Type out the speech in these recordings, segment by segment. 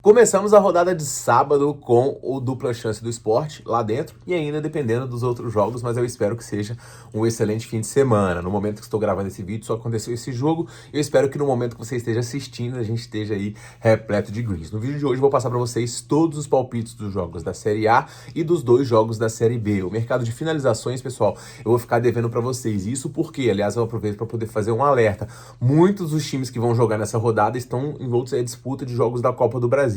Começamos a rodada de sábado com o Dupla Chance do Esporte lá dentro e ainda dependendo dos outros jogos, mas eu espero que seja um excelente fim de semana. No momento que estou gravando esse vídeo só aconteceu esse jogo e eu espero que no momento que você esteja assistindo a gente esteja aí repleto de greens. No vídeo de hoje eu vou passar para vocês todos os palpites dos jogos da Série A e dos dois jogos da Série B. O mercado de finalizações, pessoal, eu vou ficar devendo para vocês. Isso porque, aliás, eu aproveito para poder fazer um alerta. Muitos dos times que vão jogar nessa rodada estão envoltos em disputa de jogos da Copa do Brasil.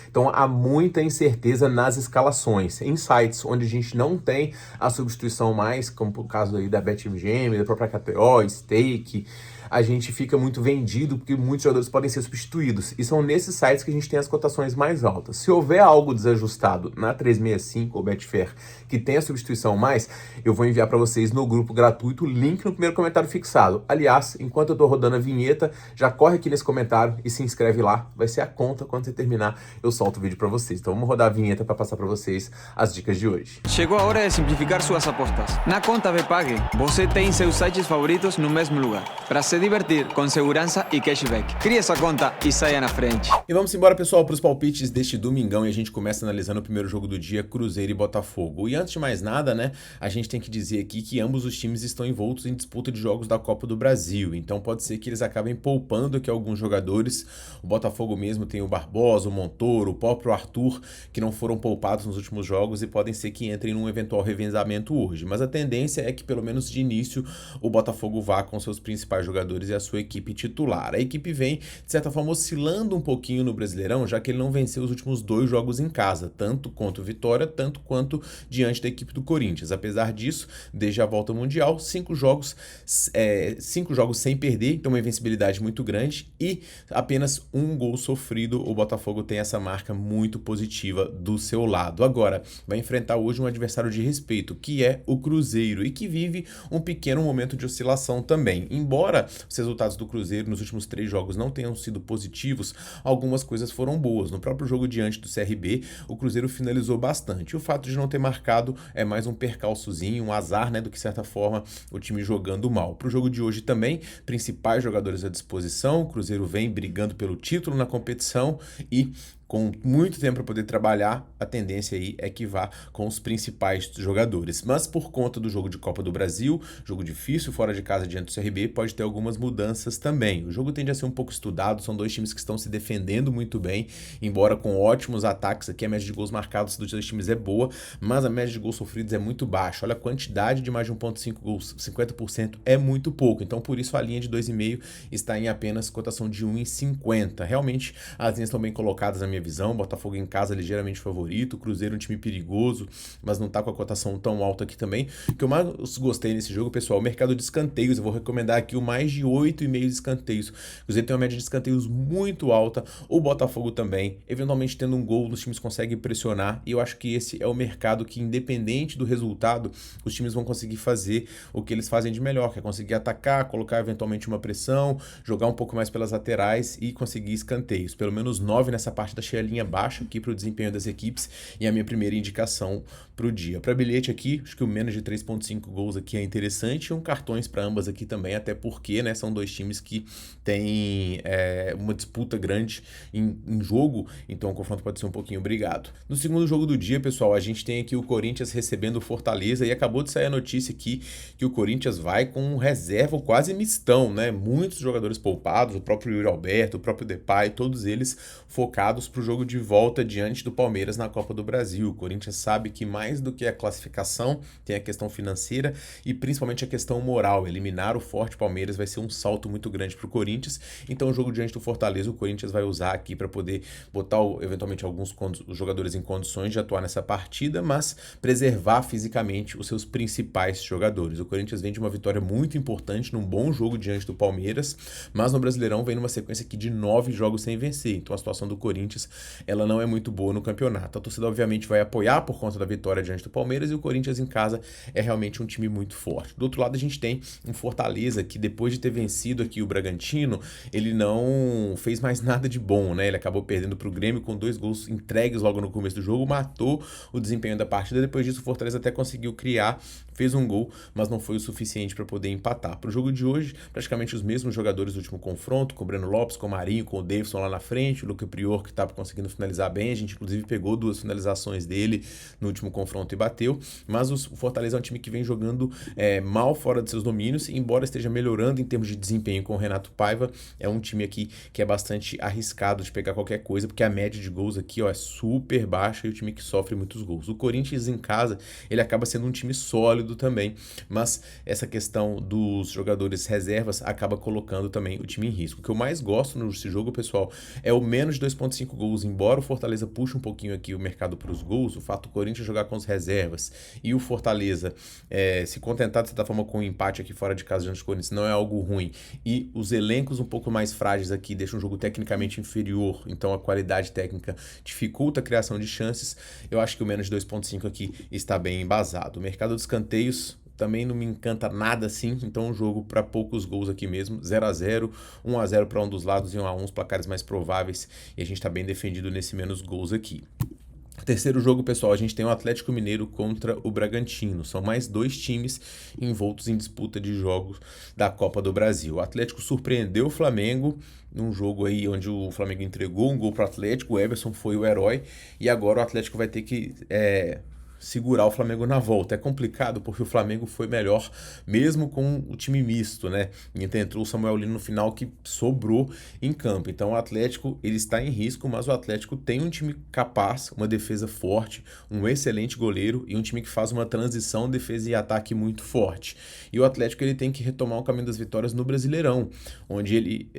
Então há muita incerteza nas escalações. Em sites onde a gente não tem a substituição mais, como o caso aí da BetMGM, da própria KTO, Stake, a gente fica muito vendido porque muitos jogadores podem ser substituídos. E são nesses sites que a gente tem as cotações mais altas. Se houver algo desajustado na 365 ou Betfair que tenha substituição mais, eu vou enviar para vocês no grupo gratuito, link no primeiro comentário fixado. Aliás, enquanto eu estou rodando a vinheta, já corre aqui nesse comentário e se inscreve lá. Vai ser a conta, quando você terminar, eu solto o vídeo para vocês. Então vamos rodar a vinheta para passar para vocês as dicas de hoje. Chegou a hora de simplificar suas apostas. Na conta Bpag, você tem seus sites favoritos no mesmo lugar. Para se divertir com segurança e cashback. Crie essa conta e saia na frente. E vamos embora, pessoal, para os palpites deste domingão e a gente começa analisando o primeiro jogo do dia, Cruzeiro e Botafogo. E antes de mais nada, né, a gente tem que dizer aqui que ambos os times estão envoltos em disputa de jogos da Copa do Brasil. Então pode ser que eles acabem poupando aqui alguns jogadores. O Botafogo mesmo tem o Barbosa, o Montoro, o próprio Arthur, que não foram poupados nos últimos jogos e podem ser que entrem num eventual revezamento hoje. Mas a tendência é que, pelo menos de início, o Botafogo vá com seus principais jogadores e a sua equipe titular. A equipe vem, de certa forma, oscilando um pouquinho no Brasileirão, já que ele não venceu os últimos dois jogos em casa, tanto contra o Vitória, tanto quanto diante da equipe do Corinthians. Apesar disso, desde a volta mundial, 5 jogos sem perder, então uma invencibilidade muito grande e apenas um gol sofrido. O Botafogo tem essa marca muito positiva do seu lado. Agora, vai enfrentar hoje um adversário de respeito, que é o Cruzeiro, e que vive um pequeno momento de oscilação também. Embora os resultados do Cruzeiro nos últimos 3 jogos não tenham sido positivos, algumas coisas foram boas. No próprio jogo diante do CRB, o Cruzeiro finalizou bastante. O fato de não ter marcado é mais um percalçozinho, um azar, né, do que, de certa forma, o time jogando mal. Para o jogo de hoje também, principais jogadores à disposição, o Cruzeiro vem brigando pelo título na competição e com muito tempo para poder trabalhar, a tendência aí é que vá com os principais jogadores. Mas por conta do jogo de Copa do Brasil, jogo difícil fora de casa diante do CRB, pode ter algumas mudanças também. O jogo tende a ser um pouco estudado, são dois times que estão se defendendo muito bem, embora com ótimos ataques. Aqui a média de gols marcados dos dois times é boa, mas a média de gols sofridos é muito baixa. Olha a quantidade de mais de 1,5 gols, 50% é muito pouco. Então por isso a linha de 2,5 está em apenas cotação de 1,50. Realmente as linhas estão bem colocadas na minha visão. Botafogo em casa ligeiramente favorito, Cruzeiro um time perigoso, mas não tá com a cotação tão alta aqui também. O que eu mais gostei nesse jogo, pessoal, é o mercado de escanteios. Eu vou recomendar aqui o mais de 8,5 de escanteios. O Cruzeiro tem uma média de escanteios muito alta, o Botafogo também. Eventualmente tendo um gol, os times conseguem pressionar, e eu acho que esse é o mercado que, independente do resultado, os times vão conseguir fazer o que eles fazem de melhor, que é conseguir atacar, colocar eventualmente uma pressão, jogar um pouco mais pelas laterais e conseguir escanteios. Pelo menos 9 nessa parte da linha baixa aqui para o desempenho das equipes e a minha primeira indicação para o dia. Para bilhete aqui, acho que o menos de 3,5 gols aqui é interessante, e um cartões para ambas aqui também, até porque, né, são dois times que têm uma disputa grande em jogo, então o confronto pode ser um pouquinho brigado. No segundo jogo do dia, pessoal, a gente tem aqui o Corinthians recebendo o Fortaleza, e acabou de sair a notícia aqui que o Corinthians vai com um reserva quase mistão, né? Muitos jogadores poupados, o próprio Yuri Alberto, o próprio Depay, todos eles focados para o jogo de volta diante do Palmeiras na Copa do Brasil. O Corinthians sabe que mais do que a classificação tem a questão financeira e principalmente a questão moral. Eliminar o forte Palmeiras vai ser um salto muito grande para o Corinthians, então o jogo diante do Fortaleza o Corinthians vai usar aqui para poder botar eventualmente alguns jogadores em condições de atuar nessa partida, mas preservar fisicamente os seus principais jogadores. O Corinthians vem de uma vitória muito importante, num bom jogo diante do Palmeiras, mas no Brasileirão vem numa sequência aqui de 9 jogos sem vencer, então a situação do Corinthians ela não é muito boa no campeonato. A torcida obviamente vai apoiar por conta da vitória diante do Palmeiras, e o Corinthians em casa é realmente um time muito forte. Do outro lado a gente tem um Fortaleza que, depois de ter vencido aqui o Bragantino, ele não fez mais nada de bom, né? Ele acabou perdendo para o Grêmio com 2 gols entregues logo no começo do jogo, matou o desempenho da partida. Depois disso o Fortaleza até conseguiu criar, fez um gol, mas não foi o suficiente para poder empatar. Para o jogo de hoje, praticamente os mesmos jogadores do último confronto, com o Breno Lopes, com o Marinho, com o Davidson lá na frente, o Luca Prior que estava conseguindo finalizar bem, a gente inclusive pegou 2 finalizações dele no último confronto e bateu, mas o Fortaleza é um time que vem jogando mal fora de seus domínios, embora esteja melhorando em termos de desempenho com o Renato Paiva, é um time aqui que é bastante arriscado de pegar qualquer coisa, porque a média de gols aqui é super baixa e o time que sofre muitos gols. O Corinthians em casa, ele acaba sendo um time sólido também, mas essa questão dos jogadores reservas acaba colocando também o time em risco. O que eu mais gosto nesse jogo, pessoal, é o menos de 2,5 gols. Embora o Fortaleza puxe um pouquinho aqui o mercado para os gols, o fato do Corinthians jogar com as reservas e o Fortaleza se contentar de certa forma com um empate aqui fora de casa diante do Corinthians não é algo ruim, e os elencos um pouco mais frágeis aqui deixam um jogo tecnicamente inferior, então a qualidade técnica dificulta a criação de chances, eu acho que o menos de 2,5 aqui está bem embasado. O mercado de escanteios também não me encanta nada assim, então um jogo para poucos gols aqui mesmo, 0-0, 1-0 para um dos lados e 1-1 os placares mais prováveis, e a gente está bem defendido nesse menos gols aqui. Terceiro jogo, pessoal, a gente tem o Atlético Mineiro contra o Bragantino. São mais 2 times envoltos em disputa de jogos da Copa do Brasil. O Atlético surpreendeu o Flamengo num jogo aí onde o Flamengo entregou um gol para o Atlético, o Everson foi o herói, e agora o Atlético vai ter que segurar o Flamengo na volta. É complicado porque o Flamengo foi melhor mesmo com o time misto, né? Então entrou o Samuel Lino no final que sobrou em campo. Então o Atlético, ele está em risco, mas o Atlético tem um time capaz, uma defesa forte, um excelente goleiro e um time que faz uma transição, defesa e ataque muito forte. E o Atlético, ele tem que retomar o caminho das vitórias no Brasileirão, onde ele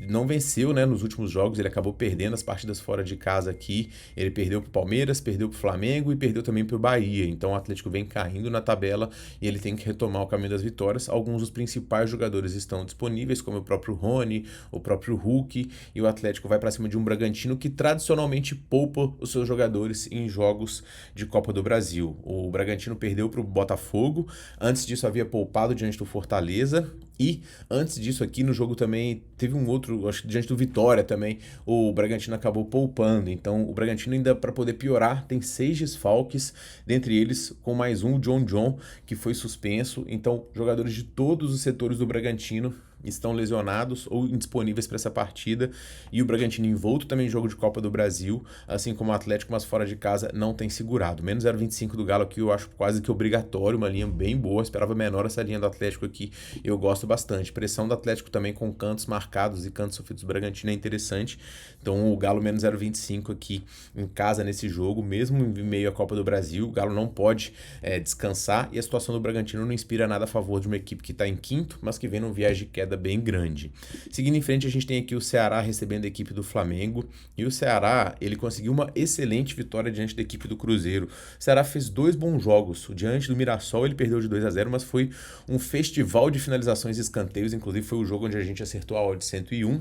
não venceu, né, nos últimos jogos, ele acabou perdendo as partidas fora de casa aqui, ele perdeu para o Palmeiras, perdeu para o Flamengo e perdeu também para o Bahia. Então o Atlético vem caindo na tabela e ele tem que retomar o caminho das vitórias. Alguns dos principais jogadores estão disponíveis, como o próprio Rony, o próprio Hulk, e o Atlético vai para cima de um Bragantino que tradicionalmente poupa os seus jogadores em jogos de Copa do Brasil. O Bragantino perdeu para o Botafogo, antes disso havia poupado diante do Fortaleza, e antes disso aqui no jogo também teve um outro, acho que diante do Vitória também, o Bragantino acabou poupando. Então o Bragantino ainda, para poder piorar, tem 6 desfalques, dentre eles com mais um, o John, que foi suspenso. Então jogadores de todos os setores do Bragantino estão lesionados ou indisponíveis para essa partida, e o Bragantino envolto também em jogo de Copa do Brasil, assim como o Atlético, mas fora de casa não tem segurado. Menos 0,25 do Galo aqui eu acho quase que obrigatório, uma linha bem boa, esperava menor essa linha do Atlético aqui, eu gosto bastante. Pressão do Atlético também com cantos marcados e cantos sofridos do Bragantino é interessante, então o Galo menos 0,25 aqui em casa nesse jogo, mesmo em meio à Copa do Brasil, o Galo não pode descansar, e a situação do Bragantino não inspira nada a favor de uma equipe que está em quinto, mas que vem num viagem de queda bem grande. Seguindo em frente, a gente tem aqui o Ceará recebendo a equipe do Flamengo, e o Ceará, ele conseguiu uma excelente vitória diante da equipe do Cruzeiro. O Ceará fez 2 bons jogos, diante do Mirassol ele perdeu de 2-0, mas foi um festival de finalizações e escanteios, inclusive foi o jogo onde a gente acertou a odd 101,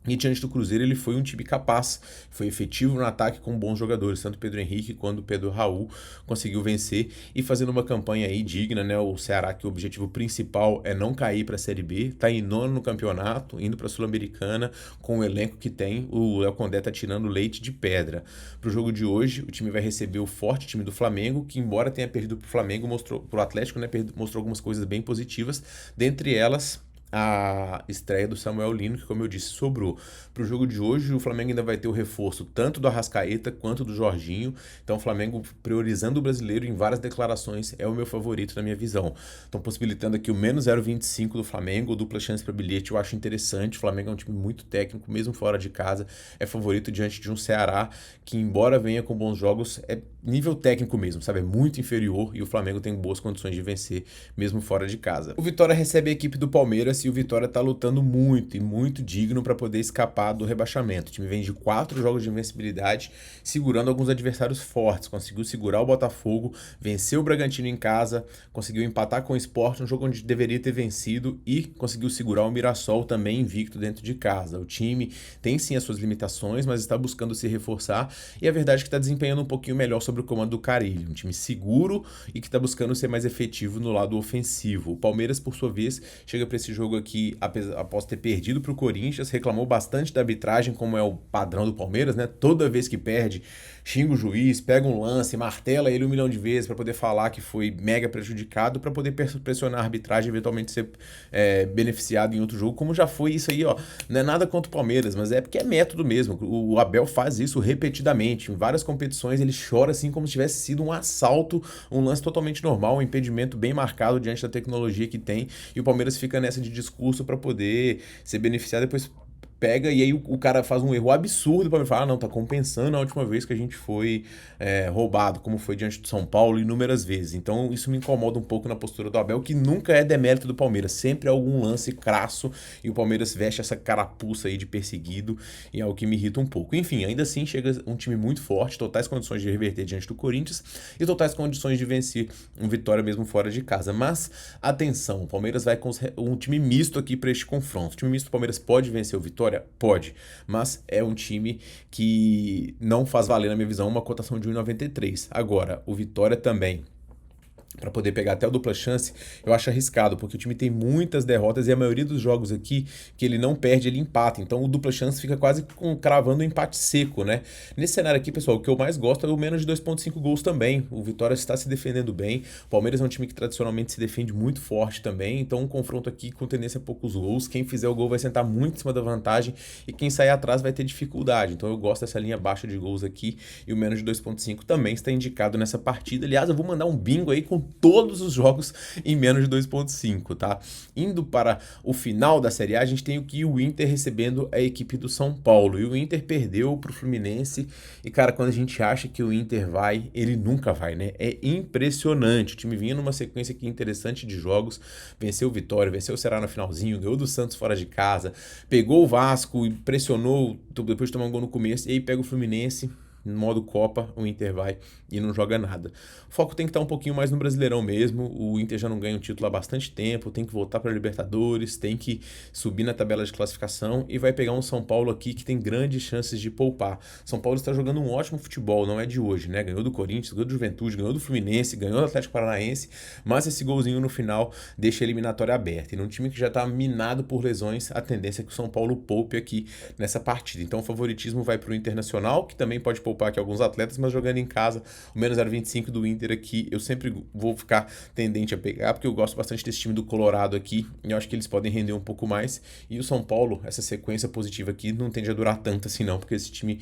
e diante do Cruzeiro ele foi um time capaz, foi efetivo no ataque com bons jogadores, tanto Pedro Henrique quanto Pedro Raul conseguiu vencer e fazendo uma campanha aí digna, né? O Ceará, que o objetivo principal é não cair para a Série B, tá em 9º no campeonato, indo para a Sul-Americana com o elenco que tem, o Léo Condé tá tirando leite de pedra. Pro jogo de hoje, o time vai receber o forte time do Flamengo, que embora tenha perdido pro Flamengo, pro Atlético, né, mostrou algumas coisas bem positivas, dentre elas a estreia do Samuel Lino, que, como eu disse, sobrou. Para o jogo de hoje, o Flamengo ainda vai ter o reforço tanto do Arrascaeta quanto do Jorginho. Então o Flamengo, priorizando o brasileiro em várias declarações, é o meu favorito na minha visão. Estão possibilitando aqui o menos 0,25 do Flamengo, dupla chance para bilhete, eu acho interessante. O Flamengo é um time muito técnico, mesmo fora de casa, é favorito diante de um Ceará que, embora venha com bons jogos, é nível técnico mesmo, sabe? É muito inferior, e o Flamengo tem boas condições de vencer, mesmo fora de casa. O Vitória recebe a equipe do Palmeiras, e o Vitória tá lutando muito e muito digno para poder escapar do rebaixamento. O time vem de 4 jogos de invencibilidade, segurando alguns adversários fortes. Conseguiu segurar o Botafogo, venceu o Bragantino em casa, conseguiu empatar com o Sport, um jogo onde deveria ter vencido, e conseguiu segurar o Mirassol também invicto dentro de casa. O time tem sim as suas limitações, mas está buscando se reforçar, e a verdade é que está desempenhando um pouquinho melhor sob o comando do Carille. Um time seguro e que está buscando ser mais efetivo no lado ofensivo. O Palmeiras, por sua vez, chega para esse jogo jogo aqui, após ter perdido para o Corinthians, reclamou bastante da arbitragem, como é o padrão do Palmeiras, né? Toda vez que perde, xinga o juiz, pega um lance, martela ele 1 milhão de vezes para poder falar que foi mega prejudicado, para poder pressionar a arbitragem e eventualmente ser beneficiado em outro jogo, como já foi isso aí, ó. Não é nada contra o Palmeiras, mas é porque é método mesmo. O Abel faz isso repetidamente. Em várias competições ele chora assim como se tivesse sido um assalto, um lance totalmente normal, um impedimento bem marcado diante da tecnologia que tem, e o Palmeiras fica nessa de discurso para poder ser beneficiado, depois pega e aí o cara faz um erro absurdo para me falar, não, tá compensando a última vez que a gente foi roubado, como foi diante do São Paulo inúmeras vezes. Então isso me incomoda um pouco na postura do Abel, que nunca é demérito do Palmeiras, sempre é algum lance crasso e o Palmeiras veste essa carapuça aí de perseguido, e é o que me irrita um pouco. Enfim, ainda assim chega um time muito forte, totais condições de reverter diante do Corinthians e totais condições de vencer um Vitória mesmo fora de casa. Mas atenção, o Palmeiras vai com um time misto aqui para este confronto. O time misto do Palmeiras pode vencer o Vitória? Pode, mas é um time que não faz valer, na minha visão, uma cotação de 1,93. Agora, o Vitória também, para poder pegar até o dupla chance, eu acho arriscado, porque o time tem muitas derrotas e a maioria dos jogos aqui que ele não perde, ele empata. Então o dupla chance fica quase cravando um empate seco, né? Nesse cenário aqui, pessoal, o que eu mais gosto é o menos de 2,5 gols também. O Vitória está se defendendo bem. O Palmeiras é um time que tradicionalmente se defende muito forte também. Então um confronto aqui com tendência a poucos gols. Quem fizer o gol vai sentar muito em cima da vantagem e quem sair atrás vai ter dificuldade. Então eu gosto dessa linha baixa de gols aqui e o menos de 2,5 também está indicado nessa partida. Aliás, eu vou mandar um bingo aí com todos os jogos em menos de 2,5, tá? Indo para o final da Série A, a gente tem o Inter recebendo a equipe do São Paulo, e o Inter perdeu pro Fluminense, e cara, quando a gente acha que o Inter vai, ele nunca vai, né? É impressionante, o time vinha numa sequência aqui interessante de jogos, venceu o Vitória, venceu o Ceará no finalzinho, ganhou do Santos fora de casa, pegou o Vasco e pressionou, depois de tomar um gol no começo, e aí pega o Fluminense, no modo Copa, o Inter vai e não joga nada. O foco tem que estar um pouquinho mais no Brasileirão mesmo, o Inter já não ganha um título há bastante tempo, tem que voltar para a Libertadores, tem que subir na tabela de classificação e vai pegar um São Paulo aqui que tem grandes chances de poupar. São Paulo está jogando um ótimo futebol, não é de hoje, né? Ganhou do Corinthians, ganhou do Juventude, ganhou do Fluminense, ganhou do Atlético Paranaense, mas esse golzinho no final deixa a eliminatória aberta. E num time que já está minado por lesões, a tendência é que o São Paulo poupe aqui nessa partida. Então o favoritismo vai para o Internacional, que também pode poupar aqui alguns atletas, mas jogando em casa, o menos 0,25 do Inter aqui, eu sempre vou ficar tendente a pegar, porque eu gosto bastante desse time do Colorado aqui, e eu acho que eles podem render um pouco mais, e o São Paulo, essa sequência positiva aqui, não tende a durar tanto assim não, porque esse time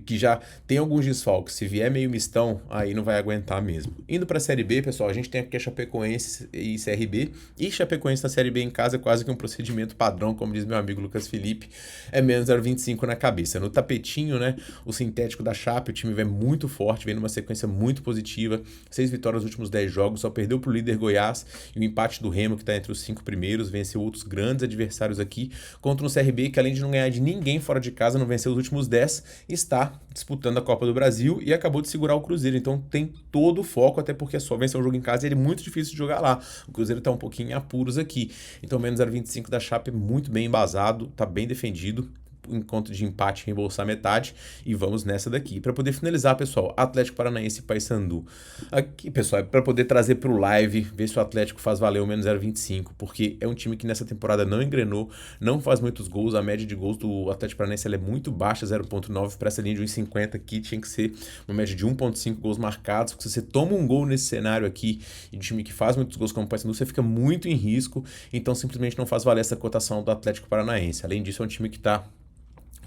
que já tem alguns desfalques, se vier meio mistão, aí não vai aguentar mesmo. Indo pra Série B, pessoal, a gente tem aqui a Chapecoense e CRB, e Chapecoense na Série B em casa é quase que um procedimento padrão, como diz meu amigo Lucas Felipe, é menos 0,25 na cabeça. No tapetinho, né, o sintético da Chape, o time vem muito forte, vem numa sequência muito positiva, 6 vitórias nos últimos 10 jogos, só perdeu pro líder Goiás e o empate do Remo, que tá entre os 5 primeiros, venceu outros grandes adversários aqui, contra um CRB que além de não ganhar de ninguém fora de casa, não venceu os últimos 10, está disputando a Copa do Brasil e acabou de segurar o Cruzeiro, então tem todo o foco, até porque é só vencer um jogo em casa e ele é muito difícil de jogar lá, o Cruzeiro tá um pouquinho em apuros aqui, então menos 0,25 da Chape, muito bem embasado, tá bem defendido, encontro de empate, reembolsar metade e vamos nessa daqui. Para poder finalizar, pessoal, Atlético Paranaense e Paysandu. Aqui, pessoal, é para poder trazer para o live, ver se o Atlético faz valer o menos 0,25, porque é um time que nessa temporada não engrenou, não faz muitos gols, a média de gols do Atlético Paranaense ela é muito baixa, 0,9, para essa linha de 1,50 aqui tinha que ser uma média de 1,5 gols marcados, porque se você toma um gol nesse cenário aqui, e de time que faz muitos gols como o Paysandu, você fica muito em risco, então simplesmente não faz valer essa cotação do Atlético Paranaense. Além disso, é um time que está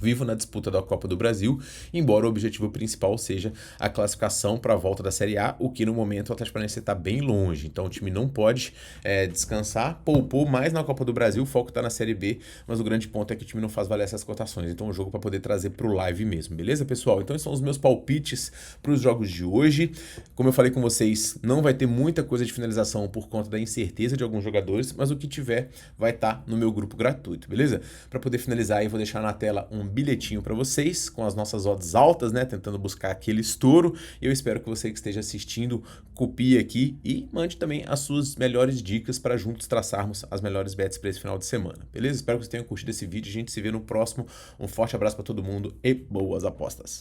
vivo na disputa da Copa do Brasil, embora o objetivo principal seja a classificação para a volta da Série A, o que no momento o Atlético Paranaense está bem longe, então o time não pode descansar, poupou mais na Copa do Brasil, o foco está na Série B, mas o grande ponto é que o time não faz valer essas cotações, então é um jogo para poder trazer para o live mesmo, beleza, pessoal? Então esses são os meus palpites para os jogos de hoje, como eu falei com vocês, não vai ter muita coisa de finalização por conta da incerteza de alguns jogadores, mas o que tiver vai estar no meu grupo gratuito, beleza? Para poder finalizar, eu vou deixar na tela um bilhetinho para vocês, com as nossas odds altas, né, tentando buscar aquele estouro. Eu espero que você que esteja assistindo copie aqui e mande também as suas melhores dicas para juntos traçarmos as melhores bets para esse final de semana, beleza? Espero que vocês tenham curtido esse vídeo, a gente se vê no próximo. Um forte abraço para todo mundo e boas apostas!